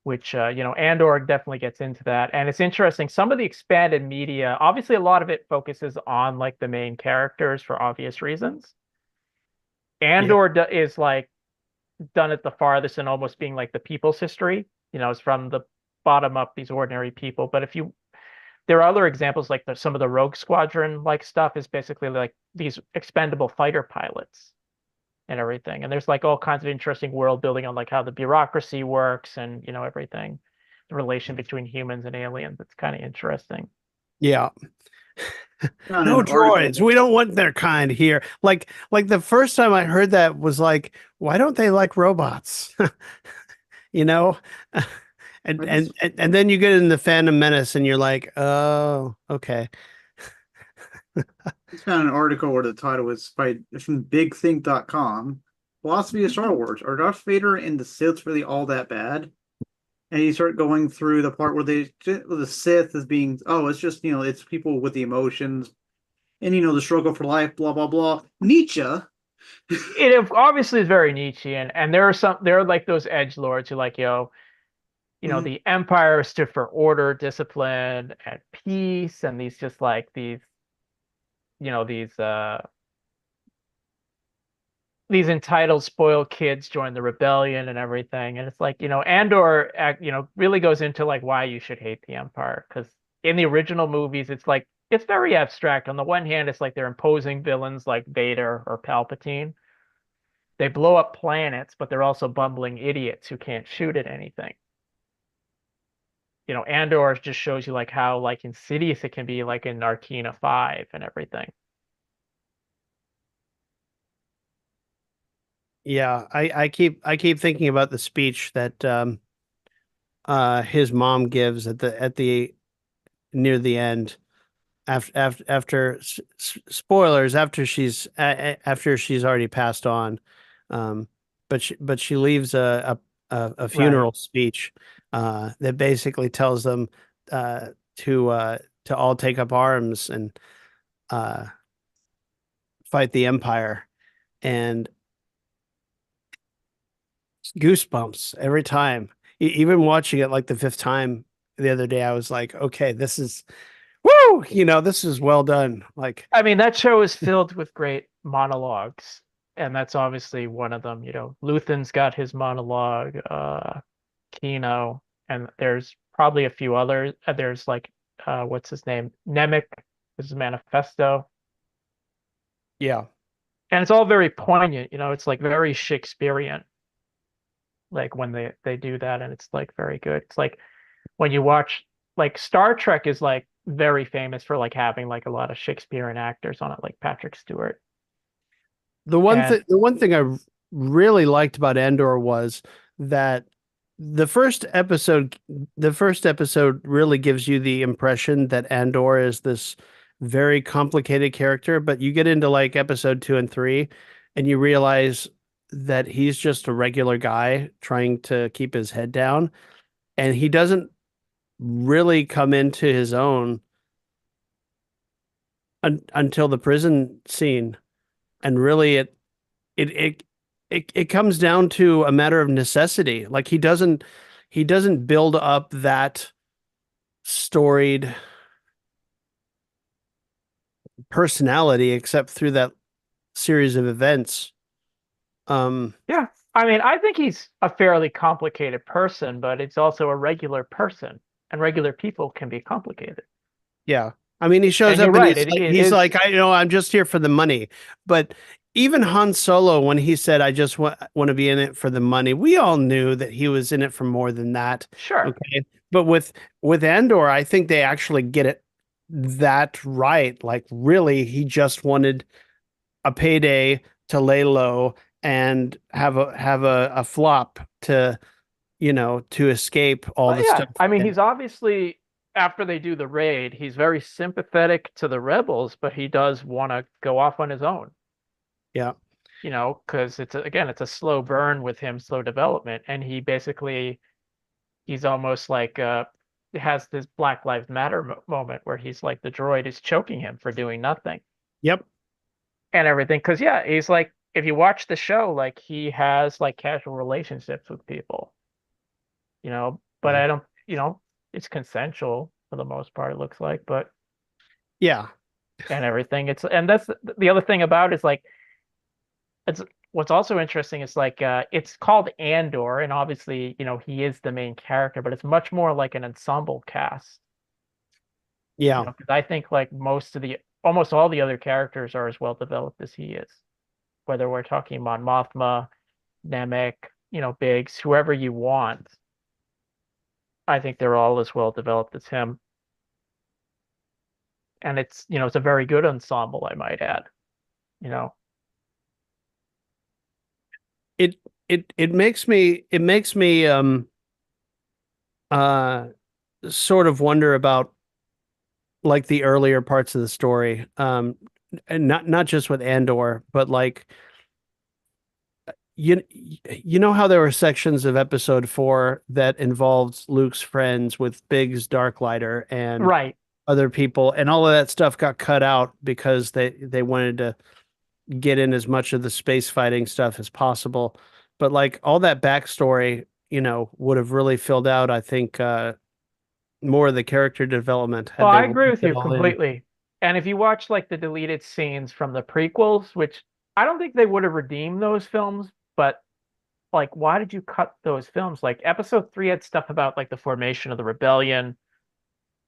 which Andor definitely gets into that. And it's interesting. Some of the expanded media, obviously, a lot of it focuses on like the main characters for obvious reasons. Andor is like done it the farthest in almost being like the people's history. It's from the bottom up, these ordinary people. But there are other examples like some of the Rogue Squadron like stuff is basically like these expendable fighter pilots and everything. And there's like all kinds of interesting world building on like how the bureaucracy works and everything, the relation between humans and aliens. It's kind of interesting. Yeah. Found No an article- droids. We don't want their kind here. Like the first time I heard that was like, why don't they like robots? you know? And then you get in the Phantom Menace and you're like, oh, okay. Just found an article where the title is from BigThink.com. Philosophy of Star Wars. Are Darth Vader and the Sith really all that bad? And you start going through the part where the Sith is being, it's just, it's people with the emotions and, the struggle for life, blah, blah, blah. Nietzsche. It obviously is very Nietzschean, and there are like those edge lords who like, the Empire stood for order, discipline, and peace, and these just like these entitled, spoiled kids join the rebellion and everything. And it's like, Andor, really goes into like why you should hate the Empire. Because in the original movies, it's like, it's very abstract. On the one hand, it's like they're imposing villains like Vader or Palpatine. They blow up planets, but they're also bumbling idiots who can't shoot at anything. Andor just shows you like how like insidious it can be, like in Narkina 5 and everything. Yeah, I keep thinking about the speech that his mom gives at the near the end after spoilers after she's already passed on, but she leaves a funeral speech that basically tells them to all take up arms and fight the Empire, and goosebumps every time. Even watching it like the fifth time the other day, I was like, okay, this is woo, this is well done. Like, I mean, that show is filled with great monologues, and that's obviously one of them. Luthen's got his monologue, Kino, and there's probably a few others. There's like, what's his name? Nemec, his manifesto. yeah. And it's all very poignant, it's like very Shakespearean. Like when they do that, and it's like very good. It's like when you watch, like, Star Trek is like very famous for like having like a lot of Shakespearean actors on it, like Patrick Stewart. The one thing I really liked about Andor was that the first episode really gives you the impression that Andor is this very complicated character, but you get into like episode 2 and 3 and you realize that he's just a regular guy trying to keep his head down, and he doesn't really come into his own until the prison scene. And really it comes down to a matter of necessity. Like he doesn't build up that storied personality except through that series of events. Yeah. I mean, I think he's a fairly complicated person, but it's also a regular person, and regular people can be complicated. Yeah. I mean, he shows And up you're and right, he's like, I'm just here for the money. But even Han Solo, when he said, I just want to be in it for the money, we all knew that he was in it for more than that. Sure. Okay. But with Andor, I think they actually get that right. Like, really, he just wanted a payday to lay low and have a flop to escape all the stuff. I mean, he's obviously, after they do the raid, he's very sympathetic to the rebels, but he does want to go off on his own. Yeah. Because it's a slow burn with him, slow development, and he's almost like has this Black Lives Matter moment where he's like, the droid is choking him for doing nothing. Yep. And everything, because he's like, if you watch the show, like he has like casual relationships with people, but Yeah. I don't, it's consensual for the most part, it looks like, but Yeah. and everything. And that's the other thing about it is like it's what's also interesting is like it's called Andor, and obviously, he is the main character, but it's much more like an ensemble cast. Yeah. 'Cause I think like almost all the other characters are as well developed as he is. Whether we're talking Mon Mothma, Nemec, Biggs, whoever you want, I think they're all as well developed as him. And it's a very good ensemble, I might add. You know, It makes me uh sort of wonder about like the earlier parts of the story. And not just with Andor, but like you know how there were sections of episode 4 that involved Luke's friends with Biggs Darklighter and right. other people, and all of that stuff got cut out because they wanted to get in as much of the space fighting stuff as possible. But like all that backstory, would have really filled out, I think, more of the character development Well, had they I agree worked with it you all in. completely. And if you watch like the deleted scenes from the prequels, which I don't think they would have redeemed those films, but like, why did you cut those films? Like, episode 3 had stuff about like the formation of the rebellion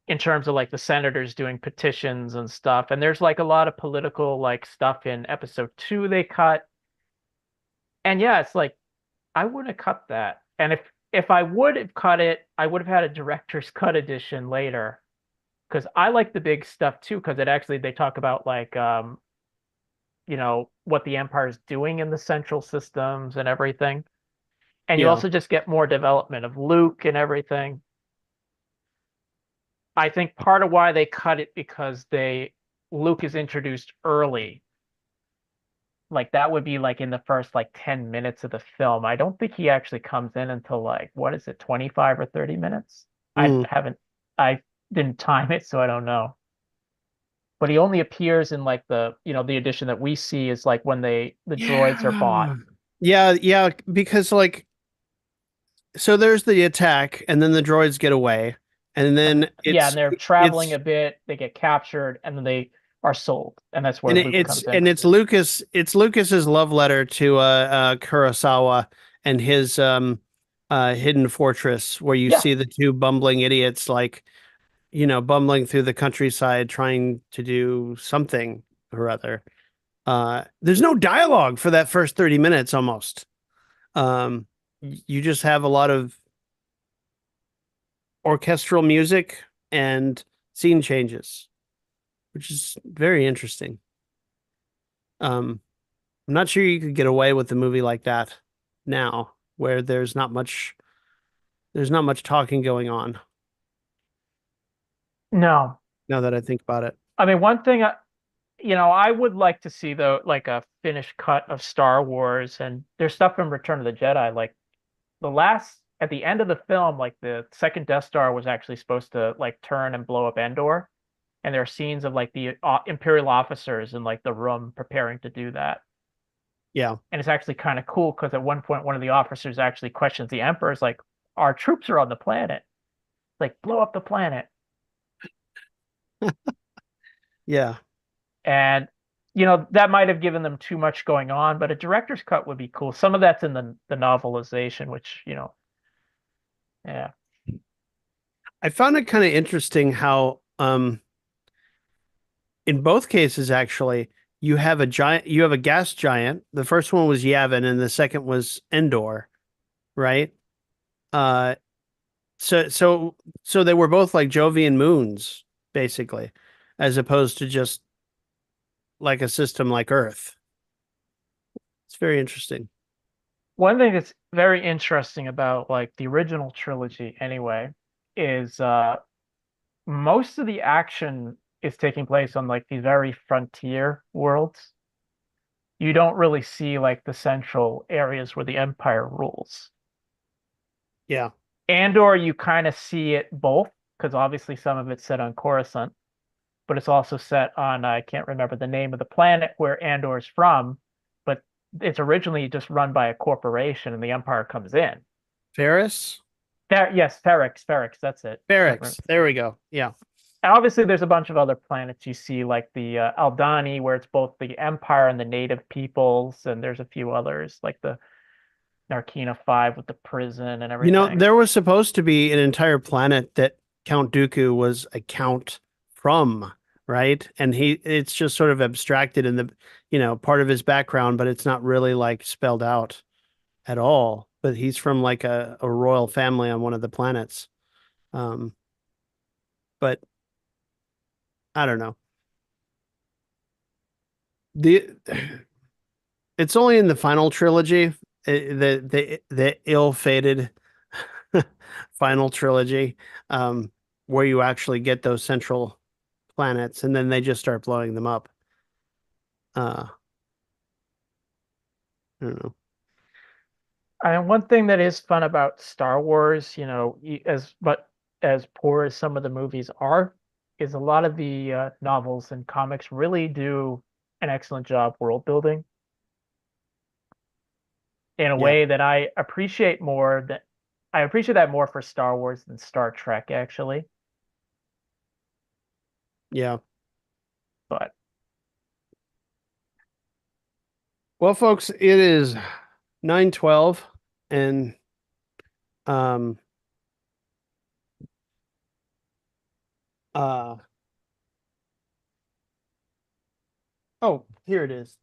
in terms of like the senators doing petitions and stuff. And there's like a lot of political like stuff in episode 2 they cut. And yeah, it's like I wouldn't have cut that. And if I would have cut it, I would have had a director's cut edition later. Because I like the big stuff too, because they talk about like what the Empire is doing in the central systems and everything. And you Yeah. also just get more development of Luke and everything. I think part of why they cut it because Luke is introduced early. Like that would be like in the first like 10 minutes of the film. I don't think he actually comes in until like what is it, 25 or 30 minutes? Mm. I didn't time it, so I don't know. But he only appears in like the edition that we see is like when the droids are bought. Yeah, because like so there's the attack and then the droids get away and then And they're traveling it's a bit, they get captured, and then they are sold. And that's where Luke comes in. it's Lucas's love letter to Kurosawa and his hidden fortress where you Yeah. see the two bumbling idiots like bumbling through the countryside trying to do something or other. There's no dialogue for that first 30 minutes almost. You just have a lot of orchestral music and scene changes, which is very interesting. I'm not sure you could get away with a movie like that now, where there's not much talking going on. No. Now that I think about it, I mean, one thing I would like to see though, like a finished cut of Star Wars, and there's stuff from Return of the Jedi, like at the end of the film, like the second Death Star was actually supposed to like turn and blow up Endor, and there are scenes of like the Imperial officers in like the room preparing to do that. yeah, And it's actually kind of cool because at one point one of the officers actually questions the Emperor, is like, "Our troops are on the planet, like blow up the planet." yeah. And that might have given them too much going on, but a director's cut would be cool. Some of that's in the novelization, which yeah. I found it kind of interesting how in both cases actually you have a gas giant. The first one was Yavin and the second was Endor, right? Uh so they were both like Jovian moons basically, as opposed to just like a system like Earth. It's very interesting. One thing that's very interesting about like the original trilogy anyway is most of the action is taking place on like these very frontier worlds. You don't really see like the central areas where the Empire rules. Yeah. Andor, you kind of see it both, because obviously some of it's set on Coruscant, but it's also set on, I can't remember the name of the planet where Andor is from, but it's originally just run by a corporation and the Empire comes in. Ferris? Yes, Ferrex, that's it. Ferrex. There we go. Yeah. Obviously, there's a bunch of other planets you see, like the Aldani, where it's both the Empire and the native peoples, and there's a few others, like the Narkina 5 with the prison and You know, everything. there was supposed to be an entire planet that Count Dooku was a count from, right? And it's just sort of abstracted in the, part of his background, but it's not really like spelled out at all. But he's from like a royal family on one of the planets. But I don't know. The It's only in the final trilogy, the ill-fated final trilogy, where you actually get those central planets, and then they just start blowing them up. I don't know. And one thing that is fun about Star Wars, as poor as some of the movies are, is a lot of the novels and comics really do an excellent job world building in a Yeah. way that I appreciate more. That I appreciate that more for Star Wars than Star Trek, actually. Yeah. But Well, folks, it is 9:12, and um uh oh, here it is.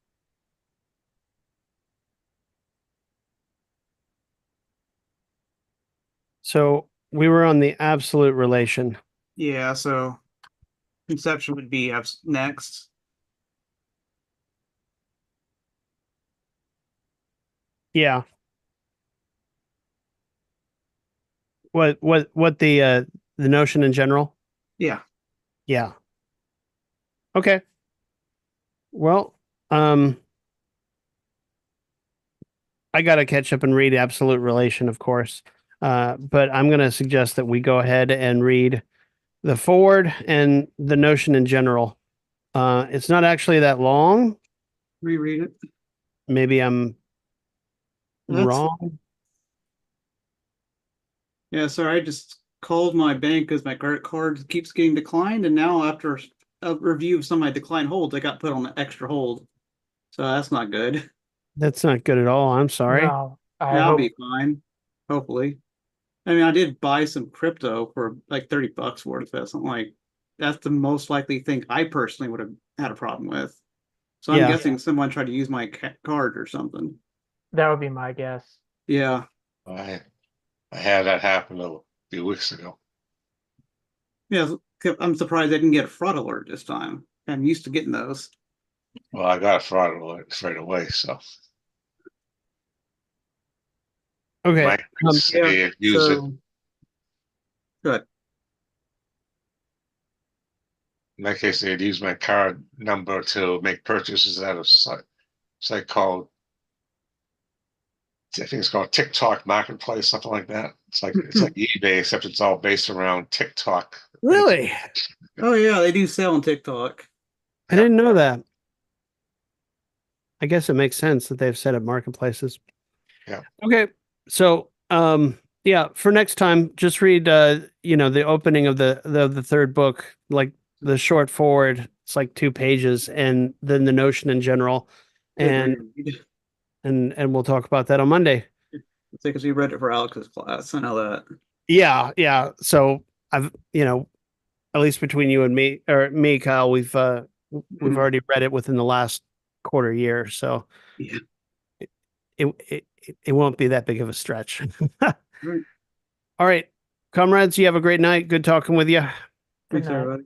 So we were on the absolute relation. Yeah, so conception would be next. Yeah. What the notion in general? Yeah. Yeah. Okay. Well, um, I got to catch up and read Absolute Relation, of course. But I'm going to suggest that we go ahead and read the forward and the notion in general. It's not actually that long. Reread it. Maybe I'm That's wrong. Yeah, sorry, I just called my bank because my credit card keeps getting declined, and now after a review of some of my declined holds, I got put on an extra hold. So that's not good. That's not good at all. I'm sorry. no, I And I'll hope be fine, hopefully. I mean, I did buy some crypto for like $30 worth of it. So I'm like, that's the most likely thing I personally would have had a problem with. So I'm Yeah. guessing someone tried to use my card or something. that would be my guess. Yeah. I had that happen a few weeks ago. Yeah. I'm surprised I didn't get a fraud alert this time. I'm used to getting those. Well, I got a fraud alert straight away, so Okay. Mike say use it. So good. In my case, they'd use my card number to make purchases at a site called, I think it's called TikTok Marketplace, something like that. It's like eBay, except it's all based around TikTok. Really? Oh yeah, they do sell on TikTok. I didn't know that. I guess it makes sense that they've set up marketplaces. Yeah. Okay. So, yeah, for next time, just read, the opening of the third book, like the short forward. It's like 2 pages, and then the notion in general, and we'll talk about that on Monday. It's because we read it for Alex's class. I know that. Yeah. So I've, at least between you and me, or me, Kyle, we've already read it within the last quarter year, so Yeah. it won't be that big of a stretch. Right. All right, comrades, you have a great night. Good talking with you. Good Thanks, night. everybody.